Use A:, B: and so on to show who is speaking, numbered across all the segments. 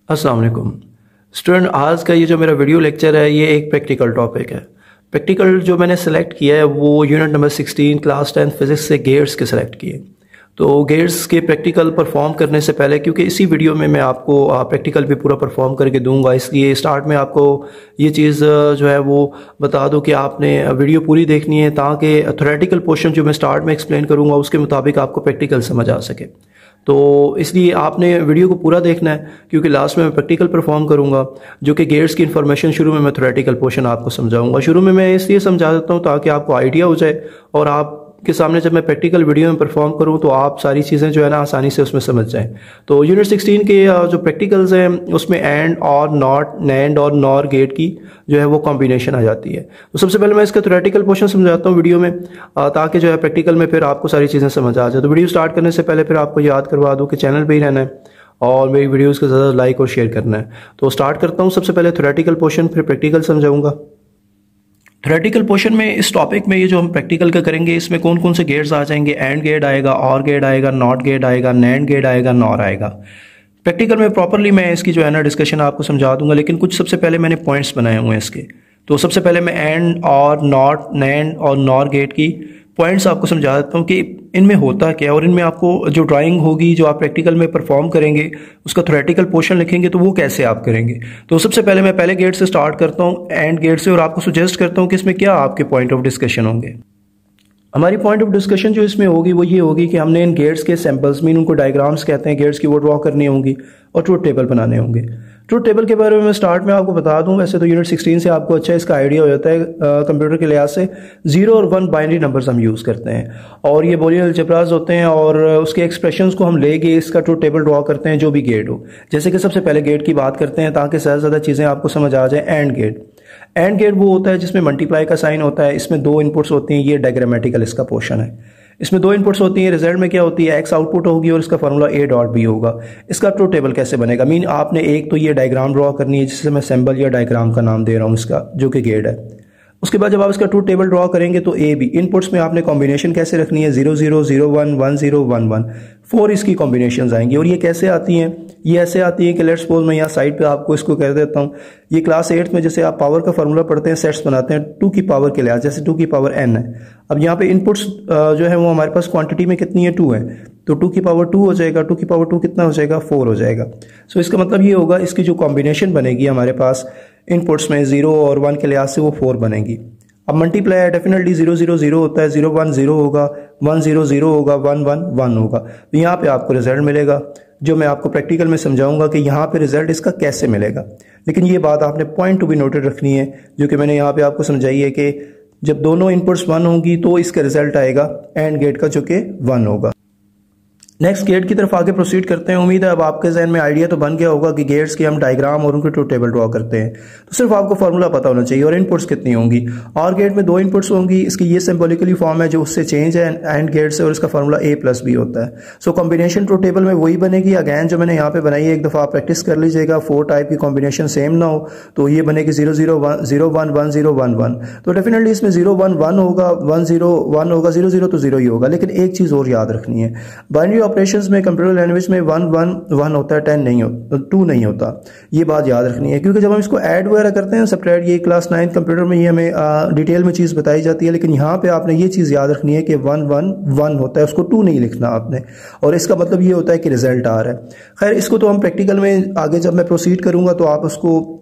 A: अस्सलाम वालेकुम स्टूडेंट। आज का ये जो मेरा वीडियो लेक्चर है ये एक प्रैक्टिकल टॉपिक है। प्रैक्टिकल जो मैंने सेलेक्ट किया है वो यूनिट नंबर 16 क्लास 10 फिज़िक्स से गेट्स के सेलेक्ट किए। तो गेट्स के प्रैक्टिकल परफॉर्म करने से पहले, क्योंकि इसी वीडियो में मैं आपको प्रैक्टिकल भी पूरा परफॉर्म करके दूंगा, इसलिए स्टार्ट में आपको ये चीज़ जो है वो बता दूं कि आपने वीडियो पूरी देखनी है ताकि थ्योरेटिकल पोर्शन जो मैं स्टार्ट में एक्सप्लेन करूंगा उसके मुताबिक आपको प्रैक्टिकल समझ आ सके। तो इसलिए आपने वीडियो को पूरा देखना है, क्योंकि लास्ट में मैं प्रैक्टिकल परफॉर्म करूंगा जो कि गेट्स की इन्फॉर्मेशन शुरू में मैं थ्योरेटिकल पोर्शन आपको समझाऊंगा। शुरू में मैं इसलिए समझा देता हूं ताकि आपको आइडिया हो जाए और आप के सामने जब मैं प्रैक्टिकल वीडियो में परफॉर्म करूं तो आप सारी चीज़ें जो है ना आसानी से उसमें समझ जाएं। तो यूनिट 16 के जो प्रैक्टिकल्स हैं उसमें एंड और नॉट, नैंड और नॉर गेट की जो है वो कॉम्बिनेशन आ जाती है। तो सबसे पहले मैं इसका थ्योरेटिकल पोर्शन समझाता हूँ वीडियो में, ताकि जो है प्रैक्टिकल में फिर आपको सारी चीज़ें समझ आ जाए। तो वीडियो स्टार्ट करने से पहले फिर आपको याद करवा दूँ कि चैनल पर ही रहना है और मेरी वीडियोज़ को ज़्यादा लाइक और शेयर करना है। तो स्टार्ट करता हूँ। सबसे पहले थ्योरेटिकल पोर्शन, फिर प्रैक्टिकल समझाऊंगा। थ्योरेटिकल पोर्शन में इस टॉपिक में ये जो हम प्रैक्टिकल का करेंगे इसमें कौन कौन से गेट्स आ जाएंगे। एंड गेट आएगा, और गेट आएगा, नॉट गेट आएगा, नैंड गेट आएगा, नॉर आएगा। प्रैक्टिकल में प्रॉपरली मैं इसकी जो है ना डिस्कशन आपको समझा दूंगा, लेकिन कुछ सबसे पहले मैंने पॉइंट्स बनाए हुए हैं इसके। तो सबसे पहले मैं एंड और नॉट, नैंड और नॉर गेट की पॉइंट्स आपको समझा देता हूँ कि इनमें होता क्या है, और इनमें आपको जो ड्राइंग होगी जो आप प्रैक्टिकल में परफॉर्म करेंगे उसका थ्योरेटिकल पोर्शन लिखेंगे तो वो कैसे आप करेंगे। तो सबसे पहले मैं पहले गेट से स्टार्ट करता हूँ, एंड गेट से, और आपको सुजेस्ट करता हूँ कि इसमें क्या आपके पॉइंट ऑफ डिस्कशन होंगे। हमारी पॉइंट ऑफ डिस्कशन जो इसमें होगी वो ये होगी कि हमने इन गेट्स के सैंपल्स मीन उनको डायग्राम्स कहते हैं, गेट्स की वो ड्रॉ करनी होंगी और ट्रूथ टेबल बनाने होंगे। ट्रूथ टेबल के बारे में मैं स्टार्ट में आपको बता दूं, वैसे तो यूनिट 16 से आपको अच्छा इसका आइडिया हो जाता है। कंप्यूटर के लिहाज से 0 और 1 बाइनरी नंबर्स हम यूज़ करते हैं और ये बूलियन अलजेब्रास होते हैं, और उसके एक्सप्रेशंस को हम लेके इसका ट्रूथ टेबल ड्रॉ करते हैं जो भी गेट हो। जैसे कि सबसे पहले गेट की बात करते हैं ताकि ज़्यादा चीज़ें आपको समझ आ जाए। एंड गेट, एंड गेट वो होता है जिसमें मल्टीप्लाई का साइन होता है, इसमें 2 इनपुट्स होती हैं, ये डायग्रामेटिकल इसका पोर्शन है। इसमें 2 इनपुट्स होती हैं, रिजल्ट में क्या होती है, एक्स आउटपुट होगी और इसका फार्मूला ए डॉट बी होगा। इसका ट्रूथ टेबल कैसे बनेगा, मीन आपने एक तो ये डायग्राम ड्रॉ करनी है जिससे मैं सिंबल या डायग्राम का नाम दे रहा हूँ इसका, जो कि गेट है। उसके बाद जब आप इसका ट्रूथ टेबल ड्रॉ करेंगे तो ए बी इनपुट्स में आपने कॉम्बिनेशन कैसे रखनी है, 0 0 0 1 1 0 1 1 4 इसकी कॉम्बिनेशंस आएंगी। और ये कैसे आती हैं, ये ऐसे आती है कि लेट्स सपोज मैं यहाँ साइड पे आपको इसको कह देता हूँ। ये क्लास 8 में जैसे आप पावर का फार्मूला पढ़ते हैं, सेट्स बनाते हैं 2 की पावर के लिहाज, जैसे 2 की पावर n है। अब यहाँ पे इनपुट्स जो है वो हमारे पास क्वांटिटी में कितनी है, 2 है, तो 2 की पावर 2 हो जाएगा, 2 की पावर 2 कितना हो जाएगा, 4 हो जाएगा। सो इसका मतलब ये होगा इसकी जो कॉम्बिनेशन बनेगी हमारे पास इनपुट्स में 0 और 1 के लिहाज से वो 4 बनेगी। अब मल्टीप्लाई है, डेफिनेटली 0 0 0 होता है, 0 1 0 होगा, 1 0 0 होगा, 1 1 1 होगा। तो यहाँ पे आपको रिजल्ट मिलेगा जो मैं आपको प्रैक्टिकल में समझाऊंगा कि यहाँ पे रिजल्ट इसका कैसे मिलेगा। लेकिन ये बात आपने पॉइंट टू बी नोटेड रखनी है, जो कि मैंने यहाँ पे आपको समझाई है कि जब दोनों इनपुट्स 1 होंगी तो इसका रिजल्ट आएगा एंड गेट का, जो कि 1 होगा। नेक्स्ट गेट की तरफ आगे प्रोसीड करते हैं। उम्मीद है अब आपके जहन में आइडिया तो बन गया होगा कि गेट्स के हम डायग्राम और उनके ट्रूथ टेबल ड्रॉ करते हैं, तो सिर्फ आपको फार्मूला पता होना चाहिए और इनपुट्स कितनी होंगी। और गेट में 2 इनपुट्स होंगी, इसकी ये सिंबॉलिकली फॉर्म है जो उससे चेंज है एंड गेट से, और इसका फार्मूला a प्लस b होता है। सो कॉम्बिनेशन ट्रूथ टेबल में वही बनेगी। अगैन जो मैंने यहाँ पे बनाई है, एक दफ़ा आप प्रैक्टिस कर लीजिएगा, 4 टाइप की कॉम्बिनेशन सेम ना हो तो ये बनेगी 0 0 1 0 1 1 0 1 1। तो डेफिनेटली इसमें 0 1 1 होगा, 1 0 1 होगा, 0 0 तो 0 ही होगा। लेकिन एक चीज़ और याद रखनी है, बाइनरी ऑपरेशंस में कंप्यूटर लैंग्वेज में 1 1 1 होता है, 10 नहीं होता, 2 नहीं होता। ये बात याद रखनी है, क्योंकि जब हम इसको ऐड वगैरह करते हैं सब्ट्रैक्ट, ये क्लास 9 कंप्यूटर में ये हमें डिटेल में चीज़ बताई जाती है। लेकिन यहाँ पे आपने ये चीज़ याद रखनी है कि 1 1 1 होता है, उसको 2 नहीं लिखना आपने, और इसका मतलब ये होता है कि रिजल्ट आ रहा है। खैर इसको तो हम प्रैक्टिकल में आगे जब मैं प्रोसीड करूँगा तो आप उसको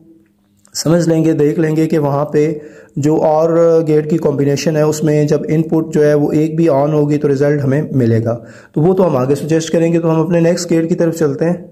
A: समझ लेंगे, देख लेंगे कि वहाँ पे जो और गेट की कॉम्बिनेशन है उसमें जब इनपुट जो है वो एक भी ऑन होगी तो रिजल्ट हमें मिलेगा। तो वो तो हम आगे सजेस्ट करेंगे। तो हम अपने नेक्स्ट गेट की तरफ चलते हैं।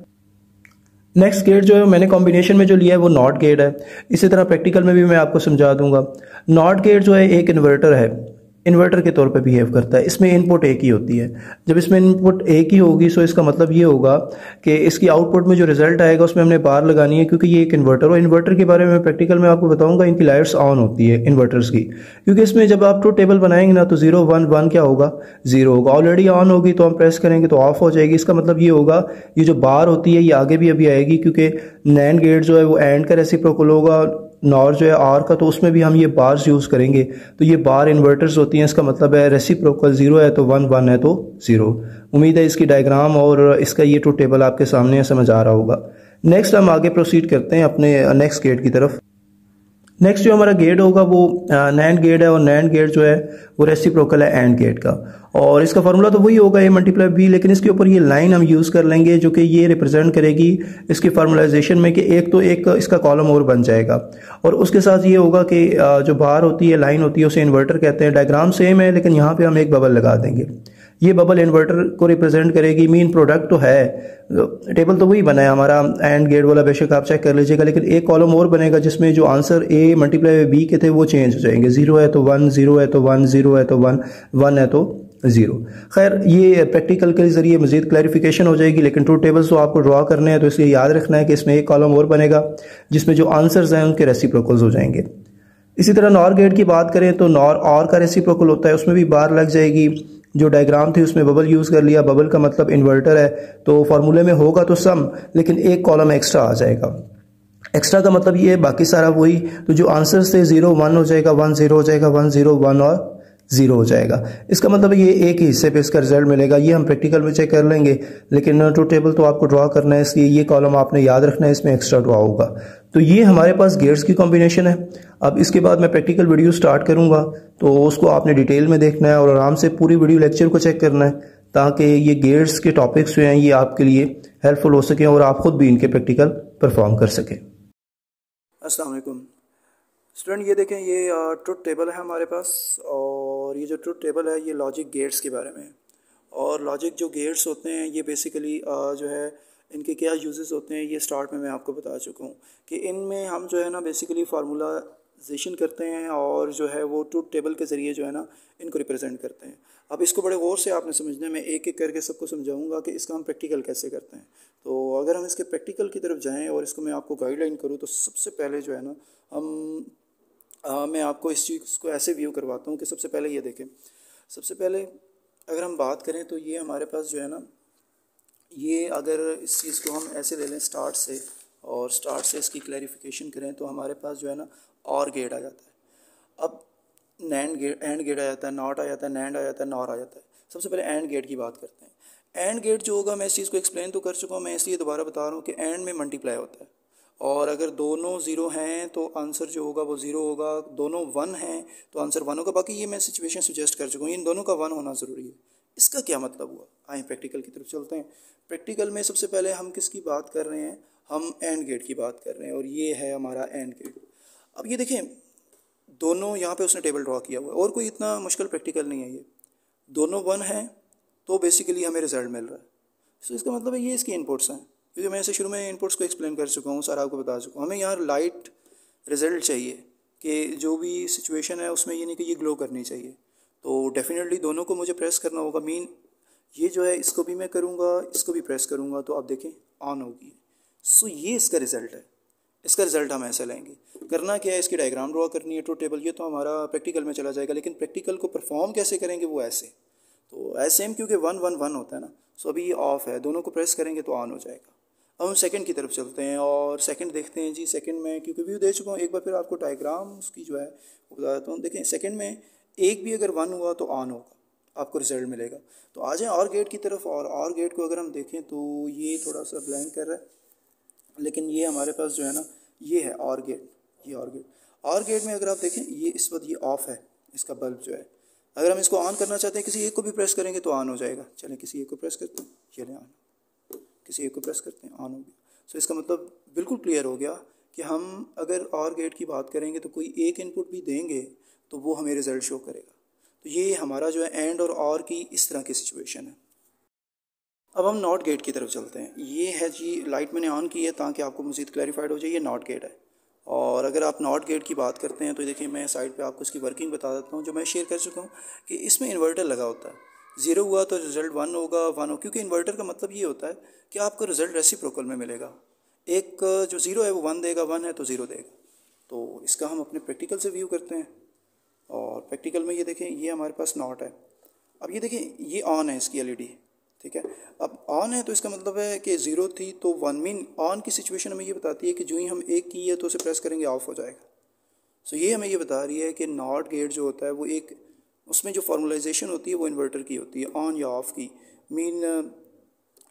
A: नेक्स्ट गेट जो है मैंने कॉम्बिनेशन में जो लिया है वो नॉट गेट है। इसी तरह प्रैक्टिकल में भी मैं आपको समझा दूंगा। नॉट गेट जो है एक इन्वर्टर है, इन्वर्टर के तौर पे बिहेव करता है। इसमें इनपुट एक ही होती है। जब इसमें इनपुट एक ही होगी सो इसका मतलब ये होगा कि इसकी आउटपुट में जो रिजल्ट आएगा उसमें हमने बार लगानी है, क्योंकि ये एक इन्वर्टर, और इन्वर्टर के बारे में प्रैक्टिकल में आपको बताऊंगा। इनकी लाइट्स ऑन होती है इन्वर्टर्स की, क्योंकि इसमें जब आप ट्रूथ टेबल बनाएंगे ना तो 0 1 1 क्या होगा, 0 होगा। ऑलरेडी ऑन होगी तो हम प्रेस करेंगे तो ऑफ हो जाएगी। इसका मतलब ये होगा ये जो बार होती है ये आगे भी अभी आएगी, क्योंकि नैंड गेट जो है वो एंड का रेसिप्रोकल होगा, नॉर जो है आर का, तो उसमें भी हम ये बार्स यूज़ करेंगे। तो ये बार इन्वर्टर्स होती हैं। इसका मतलब है रेसिप्रोकल, 0 है तो 1 1 है तो 0। उम्मीद है इसकी डायग्राम और इसका ये ट्रूथ टेबल आपके सामने समझ आ रहा होगा। नेक्स्ट हम आगे प्रोसीड करते हैं अपने नेक्स्ट गेट की तरफ। नेक्स्ट जो हमारा गेट होगा वो नैंड गेट है, और नैंड गेट जो है वो रेसिप्रोकल है एंड गेट का, और इसका फार्मूला तो वही होगा a मल्टीप्लाई b, लेकिन इसके ऊपर ये लाइन हम यूज़ कर लेंगे जो कि ये रिप्रेजेंट करेगी इसकी फार्मूलाइजेशन में कि एक तो एक इसका कॉलम और बन जाएगा, और उसके साथ ये होगा कि जो बाहर होती है लाइन होती है उसे इन्वर्टर कहते हैं। डायग्राम सेम है लेकिन यहाँ पे हम एक बबल लगा देंगे, ये बबल इन्वर्टर को रिप्रेजेंट करेगी। मीन प्रोडक्ट तो है, टेबल तो वही बना है हमारा एंड गेट वाला, बेशक आप चेक कर लीजिएगा, लेकिन एक कॉलम और बनेगा जिसमें जो आंसर a मल्टीप्लाई b के थे वो चेंज हो जाएंगे। 0 है तो 1, 0 है तो 1, 0 है तो 1, 1 है तो 0। खैर ये प्रैक्टिकल के जरिए मजीद क्लैरिफिकेशन हो जाएगी, लेकिन ट्रूथ टेबल्स तो आपको ड्रॉ करने हैं, तो इसलिए याद रखना है कि इसमें एक कॉलम और बनेगा जिसमें जो आंसर्स हैं उनके रेसिप्रोकल्स हो जाएंगे। इसी तरह नॉर गेट की बात करें तो नॉर और का रेसिप्रोकल होता है, उसमें भी बार लग जाएगी। जो डायग्राम थी उसमें बबल यूज़ कर लिया, बबल का मतलब इन्वर्टर है, तो फार्मूले में होगा तो सम, लेकिन एक कॉलम एक्स्ट्रा आ जाएगा। एक्स्ट्रा का मतलब ये है बाकी सारा वही, तो जो आंसर्स थे 0 1 हो जाएगा, 1 0 हो जाएगा, 1 0 1 और 0 हो जाएगा। इसका मतलब ये एक ही हिस्से पे इसका रिजल्ट मिलेगा। ये हम प्रैक्टिकल में चेक कर लेंगे, लेकिन ट्रूथ टेबल तो आपको ड्रॉ करना है, इसलिए ये कॉलम आपने याद रखना है, इसमें एक्स्ट्रा ड्रॉ होगा। तो ये हमारे पास गेट्स की कॉम्बिनेशन है। अब इसके बाद मैं प्रैक्टिकल वीडियो स्टार्ट करूंगा, तो उसको आपने डिटेल में देखना है और आराम से पूरी वीडियो लेक्चर को चेक करना है, ताकि ये गेट्स के टॉपिक्स जो हैं ये आपके लिए हेल्पफुल हो सकें और आप खुद भी इनके प्रैक्टिकल परफॉर्म कर सकें। अस्सलाम वालेकुम स्टूडेंट, ये देखें ये ट्रुथ टेबल है हमारे पास, और ये जो ट्रुथ टेबल है ये लॉजिक गेट्स के बारे में है। और लॉजिक जो गेट्स होते हैं ये बेसिकली जो है इनके क्या यूजेस होते हैं ये स्टार्ट में मैं आपको बता चुका हूँ कि इनमें हम जो है ना बेसिकली फार्मूलाइजेशन करते हैं, और जो है वो ट्रुथ टेबल के ज़रिए जो है ना इनको रिप्रेजेंट करते हैं। अब इसको बड़े गौर से आपने समझना है, मैं एक एक करके सबको समझाऊंगा कि इसका हम प्रैक्टिकल कैसे करते हैं। तो अगर हम इसके प्रैक्टिकल की तरफ जाएँ और इसको मैं आपको गाइडलाइन करूँ, तो सबसे पहले जो है ना मैं आपको इस चीज़ को ऐसे व्यू करवाता हूँ कि सबसे पहले ये देखें। सबसे पहले अगर हम बात करें तो ये हमारे पास जो है ना, ये अगर इस चीज़ को हम ऐसे ले लें स्टार्ट से, और स्टार्ट से इसकी क्लैरिफिकेशन करें, तो हमारे पास जो है ना और गेट आ जाता है। अब नैंड गेट, एंड गेट आ जाता है, नॉट आ जाता है, नैंड आ जाता है, नॉर आ जाता है। सबसे पहले एंड गेट की बात करते हैं। एंड गेट जो होगा, मैं इस चीज़ को एक्सप्लेन तो कर चुका हूँ, मैं इसलिए दोबारा बता रहा हूँ कि एंड में मल्टीप्लाई होता है, और अगर दोनों 0 हैं तो आंसर जो होगा वो 0 होगा, दोनों 1 हैं तो आंसर 1 होगा। बाकी ये मैं सिचुएशन सजेस्ट कर चुका हूँ, इन दोनों का 1 होना ज़रूरी है। इसका क्या मतलब हुआ, आए प्रैक्टिकल की तरफ चलते हैं। प्रैक्टिकल में सबसे पहले हम किसकी बात कर रहे हैं, हम एंड गेट की बात कर रहे हैं, और ये है हमारा एंड गेट। अब ये देखें दोनों यहाँ पे उसने टेबल ड्रॉ किया हुआ है, और कोई इतना मुश्किल प्रैक्टिकल नहीं है। ये दोनों 1 हैं तो बेसिकली हमें रिजल्ट मिल रहा है। सो इसका मतलब है ये इसकी इनपुट्स हैं, क्योंकि मैं इसे शुरू में इनपुट्स को एक्सप्लेन कर चुका हूँ, सारा आपको बता चुका हूँ। हमें यहाँ लाइट रिजल्ट चाहिए कि जो भी सिचुएशन है उसमें ये नहीं कि ये ग्लो करनी चाहिए, तो डेफिनेटली दोनों को मुझे प्रेस करना होगा। मीन ये जो है इसको भी मैं करूँगा, इसको भी प्रेस करूँगा, तो आप देखें ऑन होगी। सो ये इसका रिज़ल्ट है, इसका रिज़ल्ट हम ऐसे लेंगे। करना क्या है, इसकी डायग्राम ड्रॉ करनी है ट्रूथ टेबल, ये तो हमारा प्रैक्टिकल में चला जाएगा, लेकिन प्रैक्टिकल को परफॉर्म कैसे करेंगे वो ऐसे, तो ऐसे सेम क्योंकि 1 1 1 होता है ना। सो अभी ये ऑफ है, दोनों को प्रेस करेंगे तो ऑन हो जाएगा। अब हम सेकंड की तरफ चलते हैं और सेकंड देखते हैं जी। सेकंड में क्योंकि व्यू दे चुका हूँ, एक बार फिर आपको डायग्राम उसकी जो है वो बता देता हूँ। देखें सेकंड में एक भी अगर 1 हुआ तो ऑन होगा, आपको रिजल्ट मिलेगा। तो आ जाए और गेट की तरफ, और गेट को अगर हम देखें तो ये थोड़ा सा ब्लैंक कर रहा है, लेकिन ये हमारे पास जो है ना ये है और गेट, ये और गेट। और गेट में अगर आप देखें ये इस वक्त ये ऑफ है, इसका बल्ब जो है। अगर हम इसको ऑन करना चाहते हैं, किसी एक को भी प्रेस करेंगे तो ऑन हो जाएगा। चलें किसी एक को प्रेस करते हैं, ये लें ऑन, किसी एक को प्रेस करते हैं, ऑन हो गया। सो इसका मतलब बिल्कुल क्लियर हो गया कि हम अगर और गेट की बात करेंगे तो कोई एक इनपुट भी देंगे तो वो हमें रिज़ल्ट शो करेगा। तो ये हमारा जो है एंड और की इस तरह की सिचुएशन है। अब हम नॉट गेट की तरफ चलते हैं। ये है जी, लाइट मैंने ऑन की है ताकि आपको मज़ीद क्लैरिफाइड हो जाए, ये नॉट गेट है। और अगर आप नॉट गेट की बात करते हैं तो देखिए मैं साइड पे आपको इसकी वर्किंग बता देता हूँ, जो मैं शेयर कर चुका हूँ कि इसमें इन्वर्टर लगा होता है। 0 हुआ तो रिज़ल्ट 1 होगा, 1 हो, क्योंकि इन्वर्टर का मतलब ये होता है कि आपको रिज़ल्ट रेसिप्रोकल में मिलेगा। एक जो 0 है वो 1 देगा, 1 है तो 0 देगा। तो इसका हम अपने प्रैक्टिकल से व्यू करते हैं, और प्रैक्टिकल में ये देखें ये हमारे पास नॉट है। अब ये देखें ये ऑन है इसकी LED, ठीक है। अब ऑन है तो इसका मतलब है कि 0 थी तो 1, मीन ऑन की सिचुएशन हमें ये बताती है कि जो ही हम एक की है तो उसे प्रेस करेंगे ऑफ हो जाएगा। सो ये हमें ये बता रही है कि नॉट गेट जो होता है वो एक, उसमें जो फार्मलाइजेशन होती है वो इन्वर्टर की होती है, ऑन या ऑफ की। मीन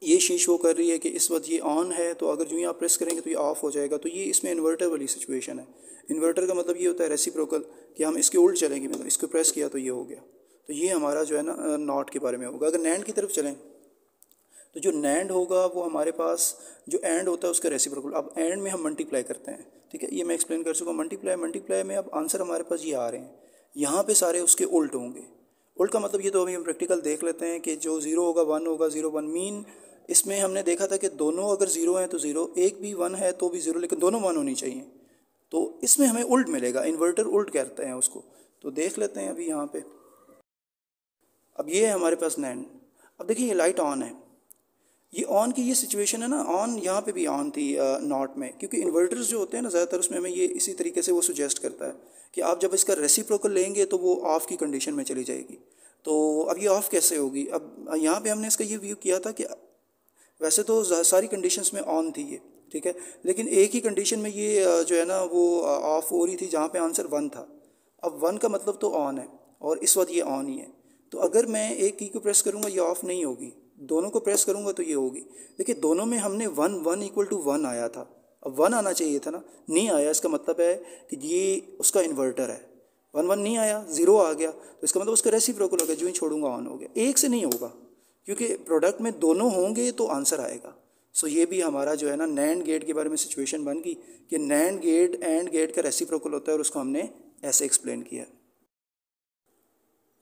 B: ये शीट शो कर रही है कि इस वक्त ये ऑन है, तो अगर जो ही आप प्रेस करेंगे तो ये ऑफ हो जाएगा। तो ये इसमें इन्वर्टर वाली सिचुएशन है। इन्वर्टर का मतलब ये होता है रेसिप्रोकल, कि हम इसके उल्ट चलेंगे, मतलब इसको प्रेस किया तो ये हो गया। तो ये हमारा जो है ना नॉट के बारे में होगा। अगर नैंड की तरफ चलें तो जो नैंड होगा वो हमारे पास जो एंड होता है उसका रेसिप्रोकल। अब एंड में हम मल्टीप्लाई करते हैं, ठीक है, ये मैं एक्सप्लेन कर चुका हूँ। मल्टीप्लाई में अब आंसर हमारे पास ये आ रहे हैं, यहाँ पे सारे उसके उल्ट होंगे। उल्ट का मतलब ये तो अभी हम प्रैक्टिकल देख लेते हैं कि जो 0 होगा 1 होगा, 0 1 मीन इसमें हमने देखा था कि दोनों अगर 0 हैं तो 0, एक भी 1 है तो भी 0, लेकिन दोनों 1 होनी चाहिए। तो इसमें हमें उल्ट मिलेगा, इन्वर्टर उल्ट कहते हैं उसको। तो देख लेते हैं अभी यहाँ पे। अब ये है हमारे पास नैंड। अब देखिए ये लाइट ऑन है, ये ऑन की ये सिचुएशन है ना, ऑन यहाँ पे भी ऑन थी नॉट में, क्योंकि इन्वर्टर्स जो होते हैं ना ज़्यादातर उसमें हमें ये इसी तरीके से वो सुजेस्ट करता है कि आप जब इसका रेसिप्रोकल लेंगे तो वो ऑफ़ की कंडीशन में चली जाएगी। तो अब ये ऑफ़ कैसे होगी? अब यहाँ पे हमने इसका ये व्यू किया था कि वैसे तो सारी कंडीशंस में ऑन थी ये, ठीक है, लेकिन एक ही कंडीशन में ये जो है ना वो ऑफ़ हो रही थी जहाँ पे आंसर 1 था। अब 1 का मतलब तो ऑन है और इस वक्त ये ऑन ही है। तो अगर मैं एक की को प्रेस करूँगा ये ऑफ़ नहीं होगी, दोनों को प्रेस करूँगा तो ये होगी। देखिए दोनों में हमने 1 1 इक्वल टू 1 आया था, अब 1 आना चाहिए था ना, नहीं आया। इसका मतलब है कि ये उसका इन्वर्टर है। 1 1 नहीं आया, 0 आ गया, तो इसका मतलब उसका रेसिप्रोकल हो गया, जो ही छोड़ूंगा ऑन हो गया। एक से नहीं होगा, क्योंकि प्रोडक्ट में दोनों होंगे तो आंसर आएगा। सो ये भी हमारा जो है ना नैंड गेट के बारे में सिचुएशन बन गई कि नैंड गेट एंड गेट का रेसिप्रोकल होता है, और उसको हमने ऐसे एक्सप्लेन किया।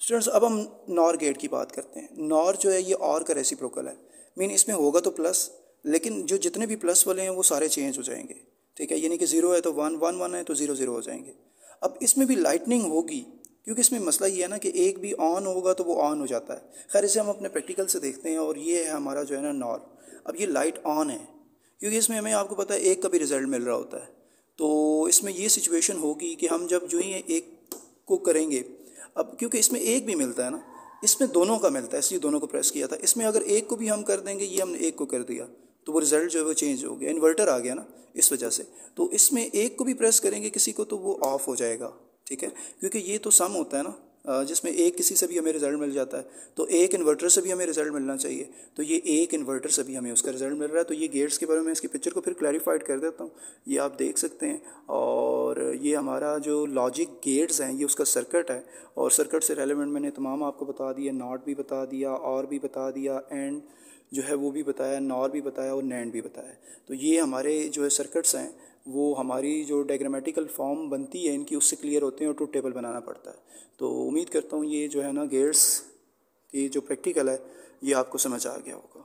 B: स्टूडेंट्स अब हम नॉर गेट की बात करते हैं। नॉर जो है ये और का रेसिप्रोकल है, मीन इसमें होगा तो प्लस, लेकिन जो जितने भी प्लस वाले हैं वो सारे चेंज हो जाएंगे, ठीक है, यानी कि 0 है तो 1 1 1 है तो 0 0 हो जाएंगे। अब इसमें भी लाइटनिंग होगी, क्योंकि इसमें मसला ये है ना कि एक भी ऑन होगा तो वो ऑन हो जाता है। खैर इसे हम अपने प्रैक्टिकल से देखते हैं, और ये है हमारा जो है ना नॉर। अब ये लाइट ऑन है, क्योंकि इसमें हमें आपको पता है एक का भी रिजल्ट मिल रहा होता है। तो इसमें ये सिचुएशन होगी कि हम जब जो ही एक को करेंगे, अब क्योंकि इसमें एक भी मिलता है ना, इसमें दोनों का मिलता है, इसलिए दोनों को प्रेस किया था। इसमें अगर एक को भी हम कर देंगे, ये हमने एक को कर दिया, तो वो रिज़ल्ट जो है वो चेंज हो गया, इन्वर्टर आ गया ना इस वजह से। तो इसमें एक को भी प्रेस करेंगे किसी को तो वो ऑफ हो जाएगा, ठीक है, क्योंकि ये तो सम होता है ना, जिसमें एक किसी से भी हमें रिज़ल्ट मिल जाता है, तो एक इन्वर्टर से भी हमें रिज़ल्ट मिलना चाहिए। तो ये एक इन्वर्टर से भी हमें उसका रिज़ल्ट मिल रहा है। तो ये गेट्स के बारे में इसकी पिक्चर को फिर क्लैरिफाइड कर देता हूँ, ये आप देख सकते हैं। और ये हमारा जो लॉजिक गेट्स हैं ये उसका सर्किट है, और सर्किट से रेलेवेंट मैंने तमाम आपको बता दिया, नॉट भी बता दिया, और भी बता दिया, एंड जो है वो भी बताया, नॉर भी बताया, और नैंड भी बताया। तो ये हमारे जो है सर्किट्स हैं वो हमारी जो डायग्रामेटिकल फॉर्म बनती है इनकी उससे क्लियर होते हैं, और ट्रूथ टेबल बनाना पड़ता है। तो उम्मीद करता हूँ ये जो है ना गेट्स की जो प्रैक्टिकल है ये आपको समझ आ गया होगा।